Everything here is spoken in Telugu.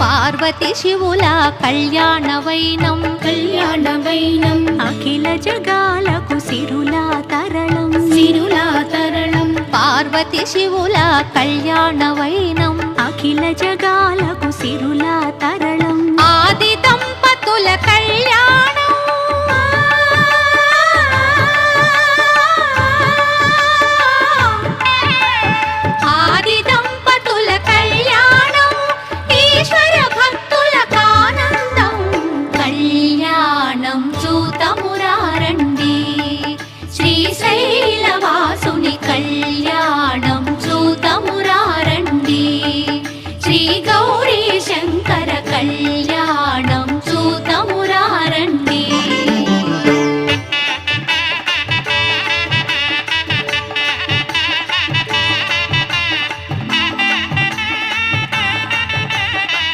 పార్వతి శివుల కళ్యాణవైనం కళ్యాణవైనం అఖిల జగాలకు సిరులా తరళం సిరులా తరళం పార్వతి శివుల కళ్యాణవైనం అఖిల జగాలకు సిరులా తరళం ఆది దంపతుల కళ్యాణం ఆది దంపతుల కళ్యాణం ఈశ్వర భక్తులకు ఆనందం కళ్యాణం చూతమురారండి శ్రీశైలవాసుని కళ్యాణం చూతమురారండి శ్రీ గౌరీ శంకర కళ్యాణం